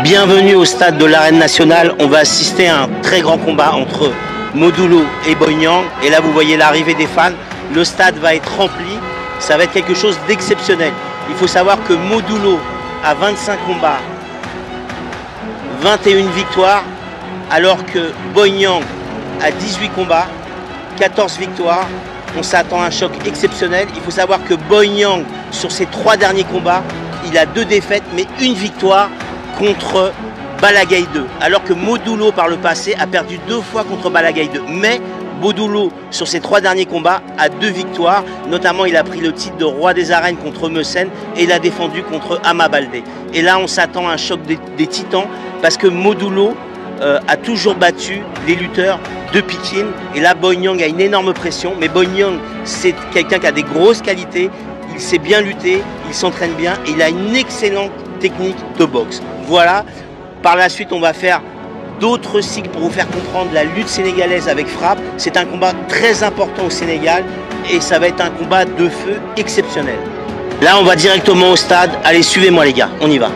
Bienvenue au stade de l'Arène Nationale. On va assister à un très grand combat entre Modulo et Boy Niang. Et là, vous voyez l'arrivée des fans. Le stade va être rempli. Ça va être quelque chose d'exceptionnel. Il faut savoir que Modulo a 25 combats, 21 victoires, alors que Boy Niang a 18 combats, 14 victoires. On s'attend à un choc exceptionnel. Il faut savoir que Boy Niang, sur ses 3 derniers combats, il a 2 défaites, mais 1 victoire contre Balagaï 2. Alors que Modulo, par le passé, a perdu 2 fois contre Balagaï 2. Mais Modulo, sur ses 3 derniers combats, a 2 victoires. Notamment, il a pris le titre de roi des arènes contre Meussen et il a défendu contre Ama Baldé. Et là, on s'attend à un choc des titans parce que Modulo a toujours battu les lutteurs de Pikine. Et là, Boy Niang a une énorme pression. Mais Boy Niang, c'est quelqu'un qui a des grosses qualités. Il sait bien lutter, il s'entraîne bien et il a une excellente technique de boxe. Voilà. Par la suite, on va faire d'autres cycles pour vous faire comprendre la lutte sénégalaise avec frappe. C'est un combat très important au Sénégal et ça va être un combat de feu exceptionnel. Là, on va directement au stade. Allez, suivez-moi les gars, on y va.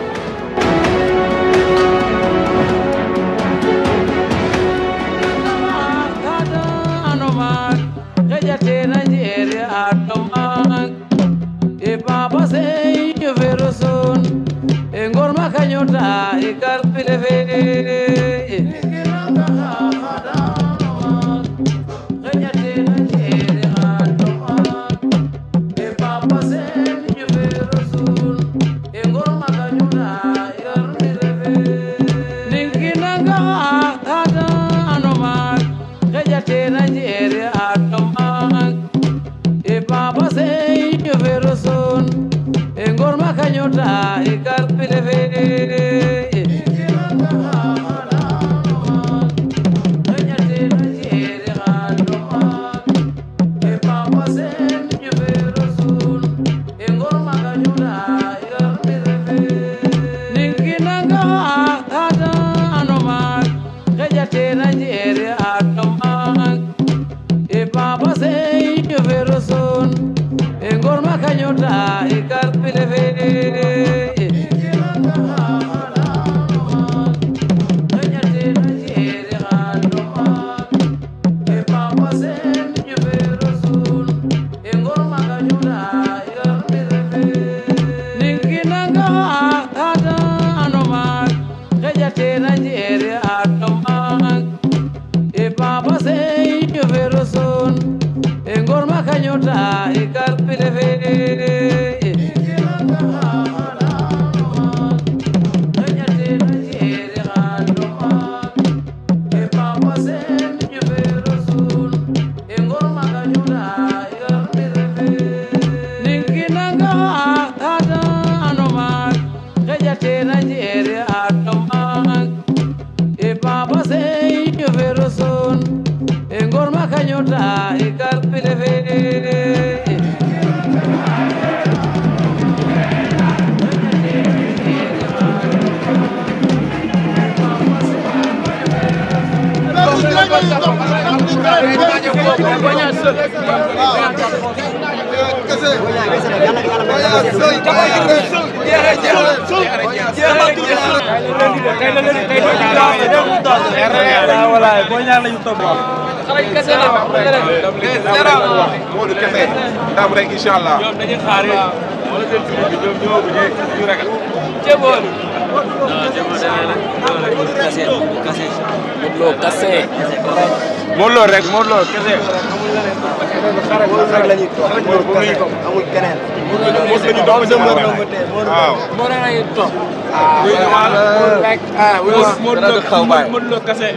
Modou Lo rek Modou Lo kese.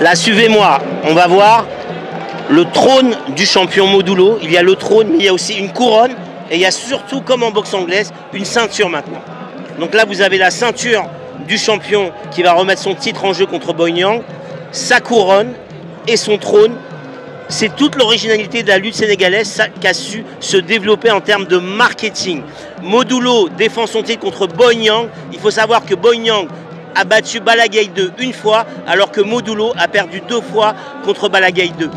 Là, suivez-moi, on va voir le trône du champion Modulo. Il y a le trône, mais il y a aussi une couronne. Et il y a surtout, comme en boxe anglaise, une ceinture maintenant. Donc là, vous avez la ceinture du champion qui va remettre son titre en jeu contre Boy Niang, sa couronne et son trône. C'est toute l'originalité de la lutte sénégalaise qui a su se développer en termes de marketing. Modulo défend son titre contre Boy Niang. Il faut savoir que Boy Niang a battu Balagay 2 une fois, alors que Modulo a perdu 2 fois contre Balagay 2.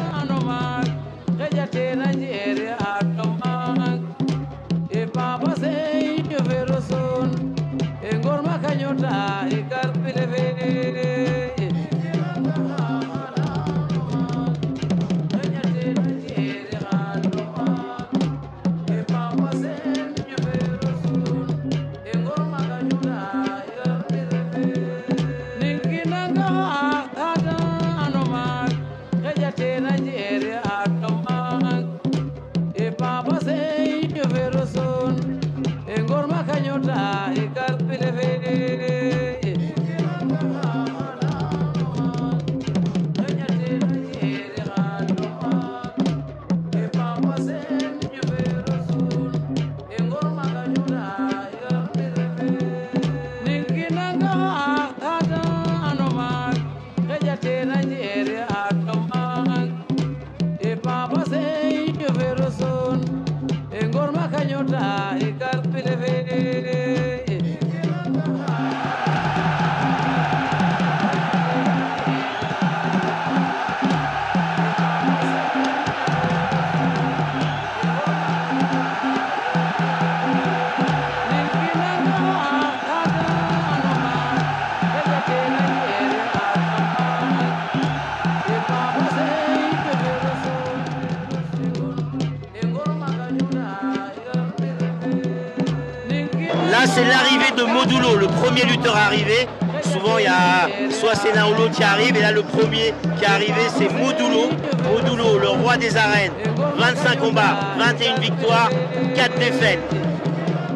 Là, c'est l'arrivée de Modulo, le premier lutteur arrivé. Souvent, il y a soit c'est l'un ou l'autre qui arrive. Et là, le premier qui est arrivé, c'est Modulo. Modulo, le roi des arènes. 25 combats, 21 victoires, 4 défaites.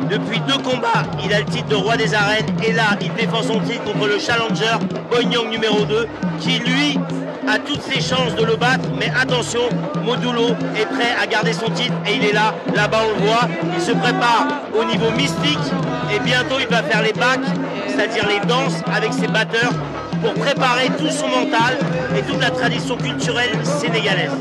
Depuis 2 combats, il a le titre de roi des arènes. Et là, il défend son titre contre le challenger Boinyang numéro 2, qui lui a toutes ses chances de le battre. Mais attention, Modulo est prêt à garder son titre et il est là. Là-bas, on le voit. Il se prépare au niveau mystique. Et bientôt, il va faire les bacs, c'est-à-dire les danses avec ses batteurs, pour préparer tout son mental et toute la tradition culturelle sénégalaise.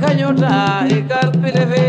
kanyota ikar pilefe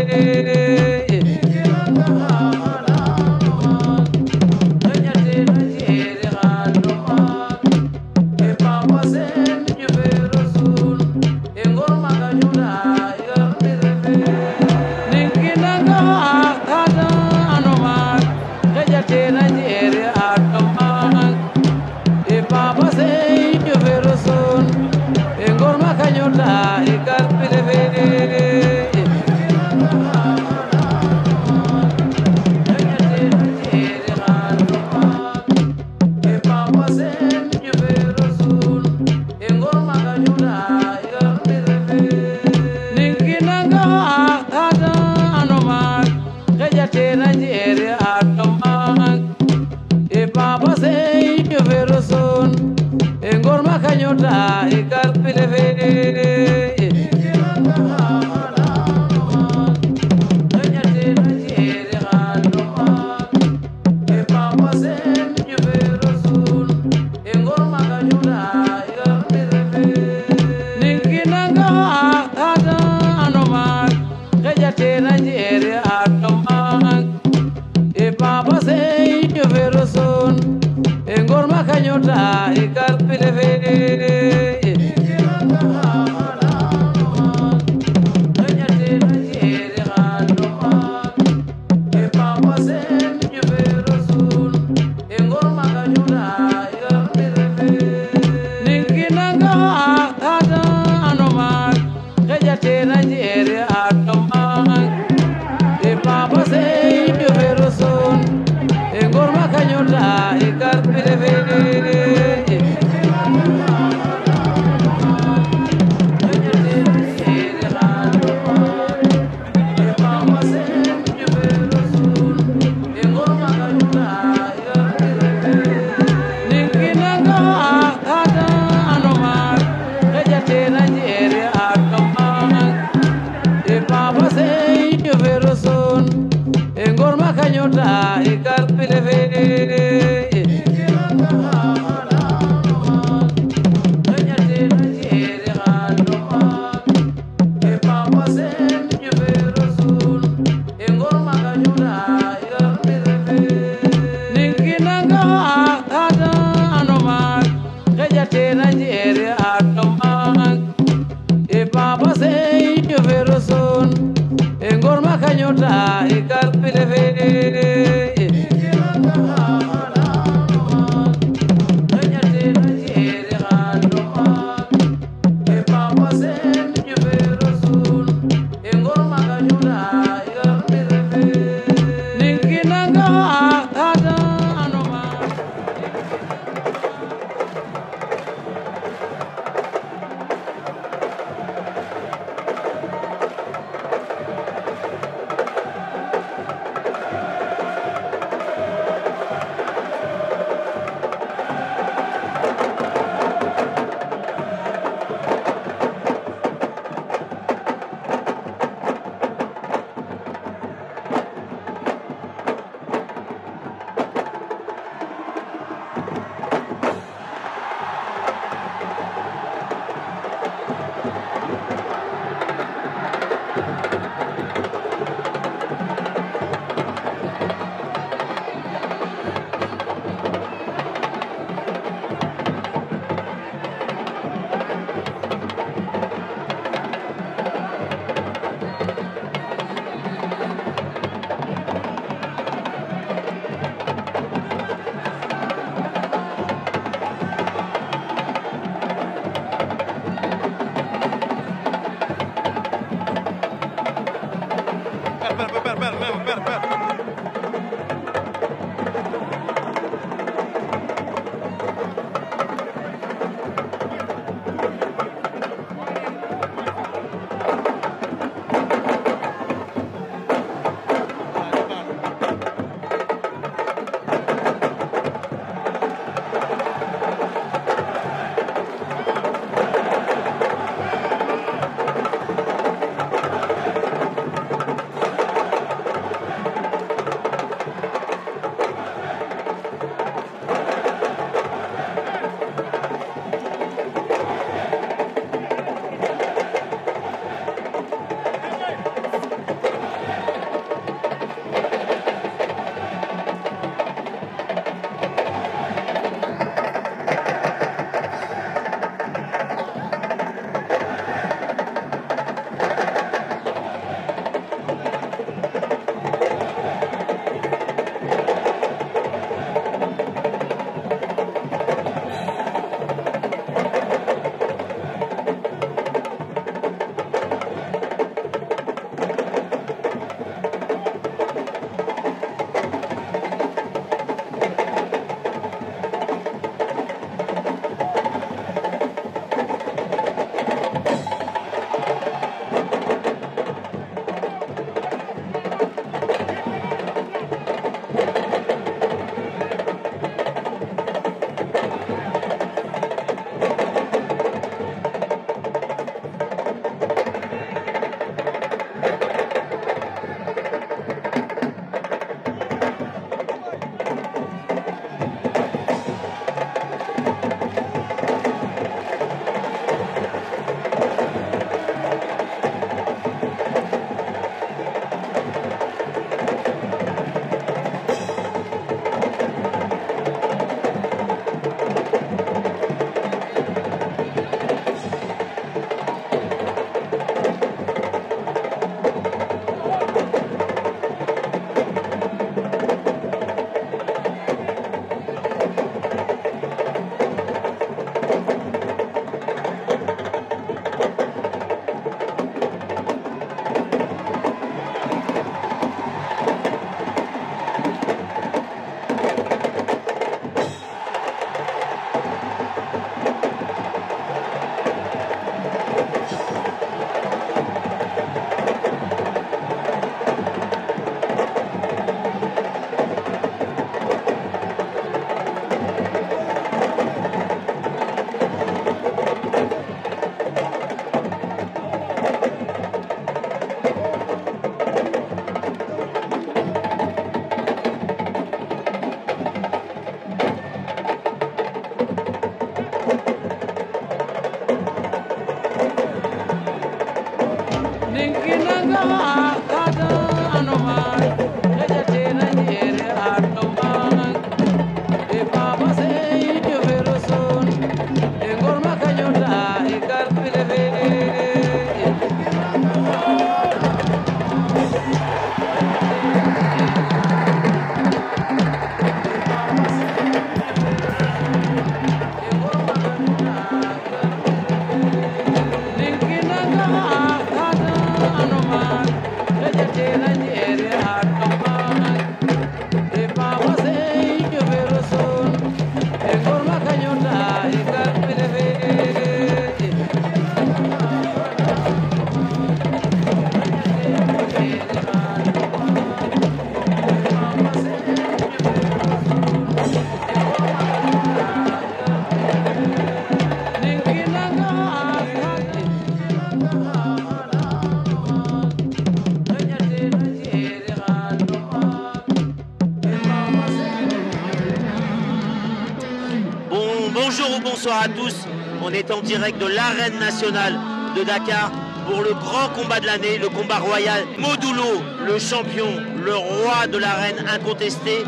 Bonjour ou bonsoir à tous, on est en direct de l'arène nationale de Dakar pour le grand combat de l'année, le combat royal. Modulo, le champion, le roi de l'arène incontesté,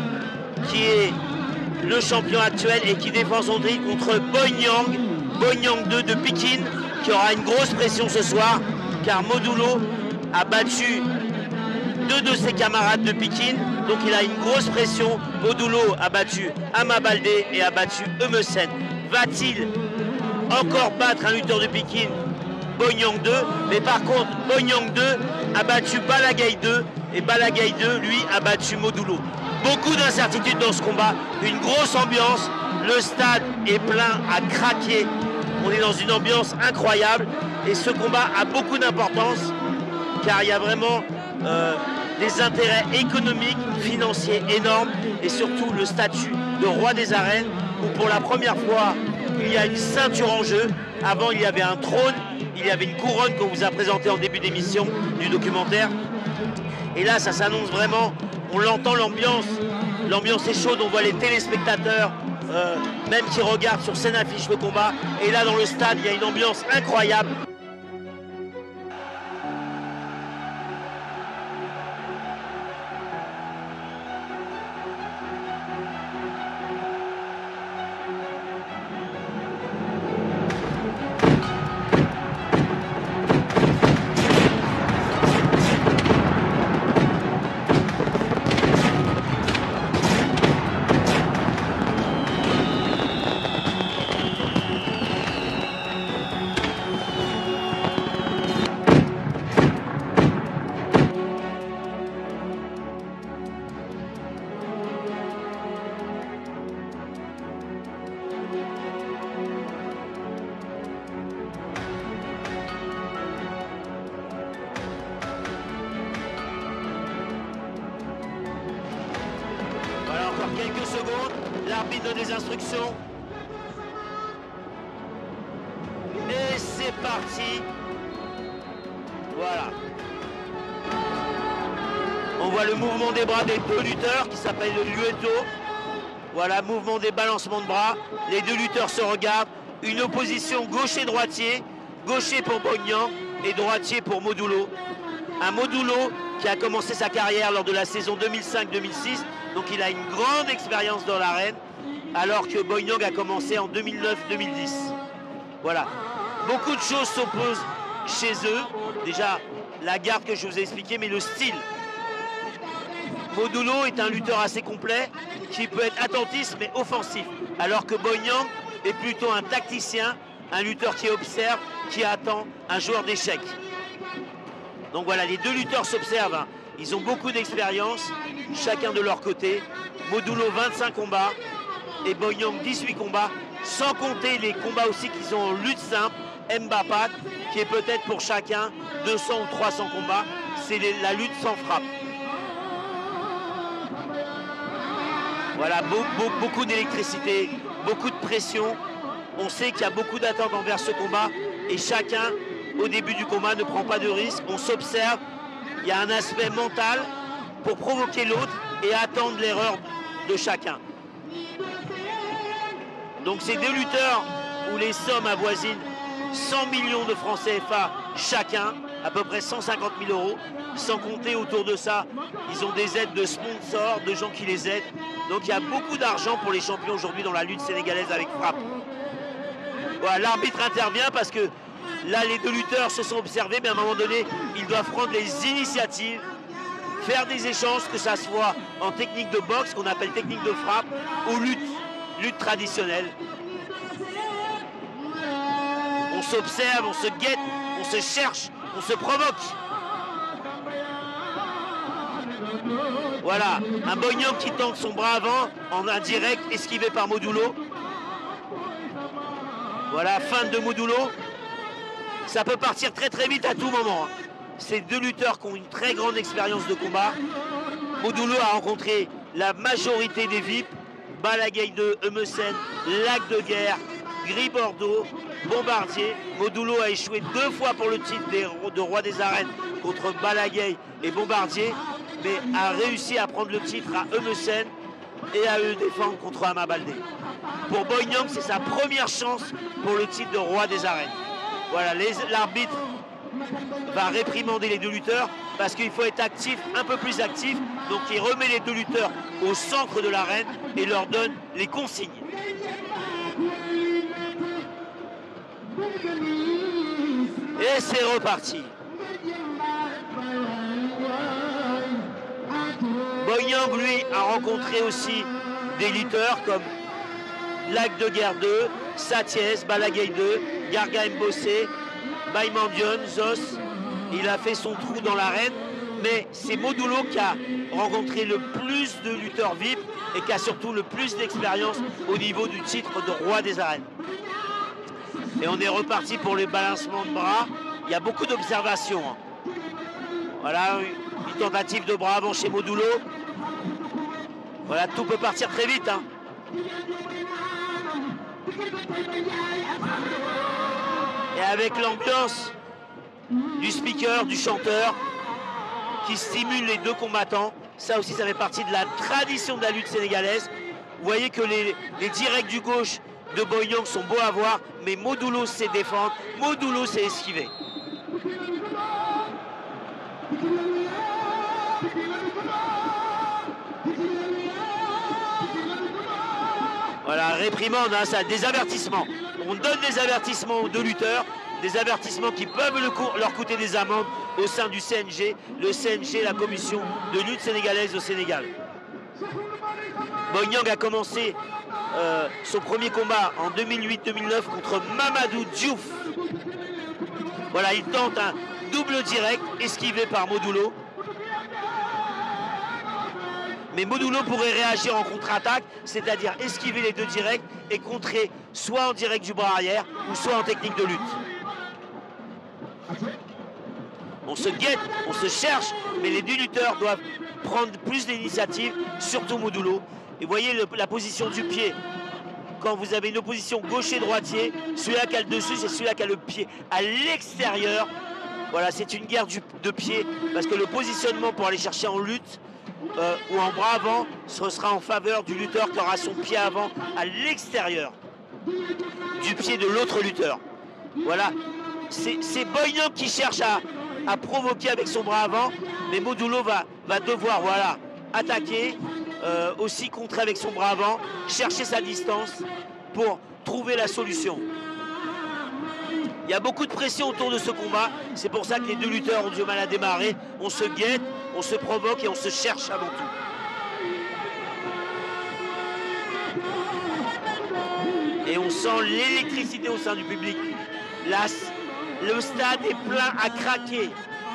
qui est le champion actuel et qui défend son titre contre Boinyang 2 de Pékin, qui aura une grosse pression ce soir, car Modulo a battu deux de ses camarades de Pékin, donc il a une grosse pression. Modulo a battu Ama Baldé et a battu Eumeusen. Va-t-il encore battre un lutteur de Pékin, Boinyang 2? Mais par contre, Boinyang 2 a battu Balagaï 2 et Balagaï 2, lui, a battu Modulo. Beaucoup d'incertitudes dans ce combat, une grosse ambiance, le stade est plein à craquer. On est dans une ambiance incroyable et ce combat a beaucoup d'importance car il y a vraiment des intérêts économiques, financiers énormes et surtout le statut de roi des arènes où pour la première fois il y a une ceinture en jeu. Avant il y avait un trône, il y avait une couronne qu'on vous a présentée en début d'émission du documentaire et là ça s'annonce vraiment, on l'entend, l'ambiance est chaude, on voit les téléspectateurs même qui regardent sur scène affiche le combat et là dans le stade il y a une ambiance incroyable. Quelques secondes, l'arbitre donne des instructions. Et c'est parti. Voilà. On voit le mouvement des bras des deux lutteurs qui s'appelle le lueto. Voilà, mouvement des balancements de bras. Les deux lutteurs se regardent. Une opposition gaucher-droitier. Gaucher pour Boinyang et droitier pour Modulo. Un Modulo qui a commencé sa carrière lors de la saison 2005-2006. Donc il a une grande expérience dans l'arène, alors que Boinyang a commencé en 2009-2010. Voilà. Beaucoup de choses s'opposent chez eux. Déjà, la garde que je vous ai expliqué, mais le style. Modulo est un lutteur assez complet, qui peut être attentiste mais offensif. Alors que Boinyang est plutôt un tacticien, un lutteur qui observe, qui attend, un joueur d'échecs. Donc voilà, les deux lutteurs s'observent. Hein. Ils ont beaucoup d'expérience, chacun de leur côté. Modulo 25 combats et Boinyang 18 combats, sans compter les combats aussi qu'ils ont en lutte simple. Mbapat, qui est peut-être pour chacun 200 ou 300 combats, c'est la lutte sans frappe. Voilà, beaucoup d'électricité, beaucoup de pression. On sait qu'il y a beaucoup d'attentes envers ce combat et chacun, au début du combat, ne prend pas de risque. On s'observe. Il y a un aspect mental pour provoquer l'autre et attendre l'erreur de chacun. Donc ces deux lutteurs où les sommes avoisinent 100 millions de francs CFA chacun, à peu près 150 000 €, sans compter autour de ça, ils ont des aides de sponsors, de gens qui les aident. Donc il y a beaucoup d'argent pour les champions aujourd'hui dans la lutte sénégalaise avec frappe. Voilà, l'arbitre intervient parce que là les deux lutteurs se sont observés, mais à un moment donné, ils doivent prendre les initiatives, faire des échanges, que ça soit en technique de boxe, qu'on appelle technique de frappe, ou lutte traditionnelle. On s'observe, on se guette, on se cherche, on se provoque. Voilà, un Boignan qui tente son bras avant en indirect, esquivé par Modulo. Voilà, fin de Modulo. Ça peut partir très très vite à tout moment. Ces deux lutteurs qui ont une très grande expérience de combat. Modulo a rencontré la majorité des VIP, Balagay 2, Eumeusen, Lac de Guerre, Gris Bordeaux, Bombardier. Modulo a échoué 2 fois pour le titre de roi des arènes contre Balagay et Bombardier, mais a réussi à prendre le titre à Eumeusen et à le défendre contre Ama Baldé. Pour Boignan, c'est sa première chance pour le titre de roi des arènes. Voilà, l'arbitre va réprimander les deux lutteurs parce qu'il faut être actif, un peu plus actif. Donc il remet les deux lutteurs au centre de l'arène et leur donne les consignes. Et c'est reparti. Boignan, lui, a rencontré aussi des lutteurs comme Lac de Guerre 2, Satiès, Balagay 2, Garga Mbossé, Baïmandion, Zos. Il a fait son trou dans l'arène, mais c'est Modulo qui a rencontré le plus de lutteurs VIP et qui a surtout le plus d'expérience au niveau du titre de roi des arènes. Et on est reparti pour les balancements de bras. Il y a beaucoup d'observations. Voilà, une tentative de bras avant chez Modulo. Voilà, tout peut partir très vite. Et avec l'ambiance du speaker, du chanteur, qui stimule les deux combattants, ça aussi ça fait partie de la tradition de la lutte sénégalaise. Vous voyez que les directs du gauche de Boignan sont beaux à voir, mais Modulo sait défendre, Modulo sait esquiver. Voilà, réprimande, ça, des avertissements. On donne des avertissements aux deux lutteurs, des avertissements qui peuvent leur coûter des amendes au sein du CNG. Le CNG, la commission de lutte sénégalaise au Sénégal. Boignan a commencé son premier combat en 2008-2009 contre Mamadou Diouf. Voilà, il tente un double direct esquivé par Modulo. Mais Modulo pourrait réagir en contre-attaque, c'est-à-dire esquiver les deux directs et contrer soit en direct du bras arrière ou soit en technique de lutte. On se guette, on se cherche, mais les deux lutteurs doivent prendre plus d'initiative, surtout Modulo. Et voyez la position du pied. Quand vous avez une opposition gaucher-droitier, celui-là qui a le dessus, c'est celui-là qui a le pied à l'extérieur. Voilà, c'est une guerre de pied, parce que le positionnement pour aller chercher en lutte, ou en bras avant, ce sera en faveur du lutteur qui aura son pied avant à l'extérieur du pied de l'autre lutteur. Voilà, c'est Boignan qui cherche à provoquer avec son bras avant, mais Modulo va devoir attaquer, aussi contrer avec son bras avant, chercher sa distance pour trouver la solution. Il y a beaucoup de pression autour de ce combat, c'est pour ça que les deux lutteurs ont du mal à démarrer. On se guette, on se provoque et on se cherche avant tout. Et on sent l'électricité au sein du public. Là, le stade est plein à craquer.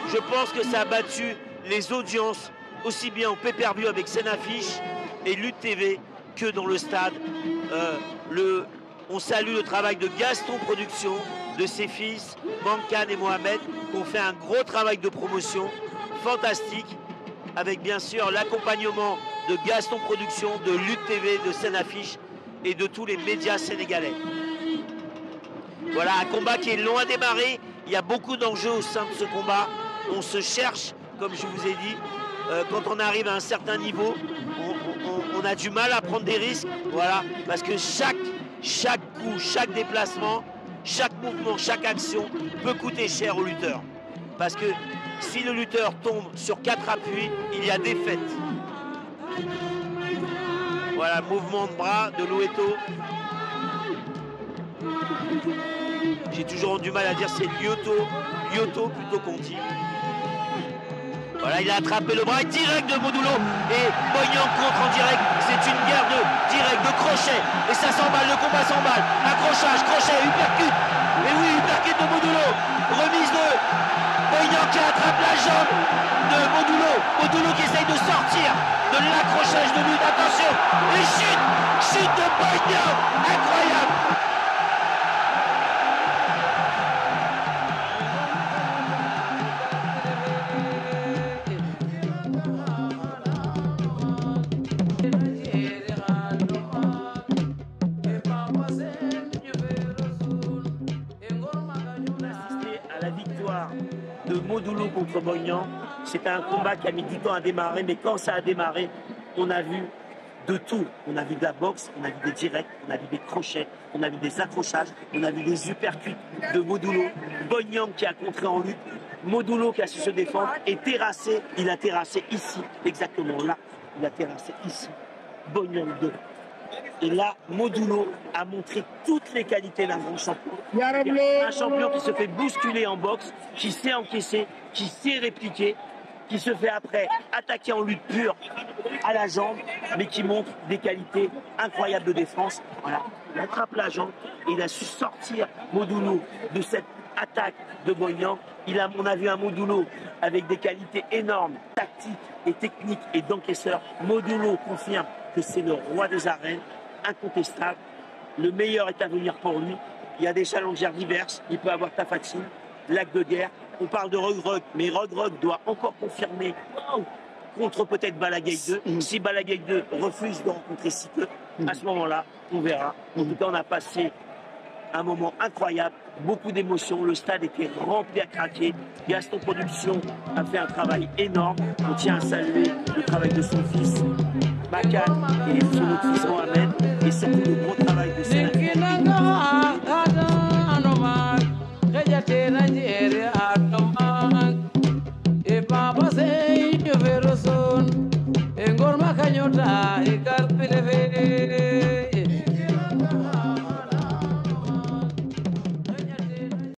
Je pense que ça a battu les audiences aussi bien au pay-per-view avec scène affiche et Lutte TV que dans le stade. On salue le travail de Gaston Productions, de ses fils, Mankan et Mohamed, qui ont fait un gros travail de promotion fantastique, avec bien sûr l'accompagnement de Gaston Productions, de Lutte TV, de scène affiche et de tous les médias sénégalais. Voilà, un combat qui est long à démarrer. Il y a beaucoup d'enjeux au sein de ce combat. On se cherche, comme je vous ai dit. Quand on arrive à un certain niveau, on a du mal à prendre des risques. Voilà, parce que chaque coup, chaque déplacement, chaque mouvement, chaque action peut coûter cher aux lutteurs. Parce que si le lutteur tombe sur 4 appuis, il y a défaite. Voilà, mouvement de bras de Loueto. J'ai toujours du mal à dire c'est Lyoto plutôt qu'on dit. Voilà, il a attrapé le bras direct de Modulo et Boignan contre en direct. C'est une guerre de direct, de crochet. Et ça s'emballe, le combat s'emballe. Accrochage, crochet, uppercut. Et oui, uppercut de Modulo. Remise de Boignan qui attrape la jambe de Modulo. Modulo qui essaye de sortir de l'accrochage de lutte. Attention. Et chute de Boignan. Incroyable. De Modulo contre Boignan, c'était un combat qui a mis du temps à démarrer, mais quand ça a démarré, on a vu de tout. On a vu de la boxe, on a vu des directs, on a vu des crochets, on a vu des accrochages, on a vu des uppercuts de Modulo, Boignan qui a contré en lutte, Modulo qui a su se défendre et terrassé, il a terrassé ici, exactement là, il a terrassé ici, Boignan 2. Et là, Modulo a montré toutes les qualités d'un grand champion. Un champion qui se fait bousculer en boxe, qui sait encaisser, qui sait répliquer, qui se fait après attaquer en lutte pure à la jambe, mais qui montre des qualités incroyables de défense. Voilà, il attrape la jambe et il a su sortir Modulo de cette attaque de Boignan. On a vu un Modulo avec des qualités énormes, tactiques et techniques et d'encaisseur. Modulo confirme que c'est le roi des arènes, incontestable. Le meilleur est à venir pour lui. Il y a des challengers divers. Il peut avoir Tafatine, Lac de Guerre. On parle de Rug, mais Rug doit encore confirmer contre peut-être Balagay 2. Si Balagay 2 refuse de rencontrer Sipe, à ce moment-là, on verra. En tout cas, on a passé un moment incroyable, beaucoup d'émotions. Le stade était rempli à craquer. Gaston Production a fait un travail énorme. On tient à saluer le travail de son fils, Makan, et son autre fils Mohamed, et surtout le gros travail de ses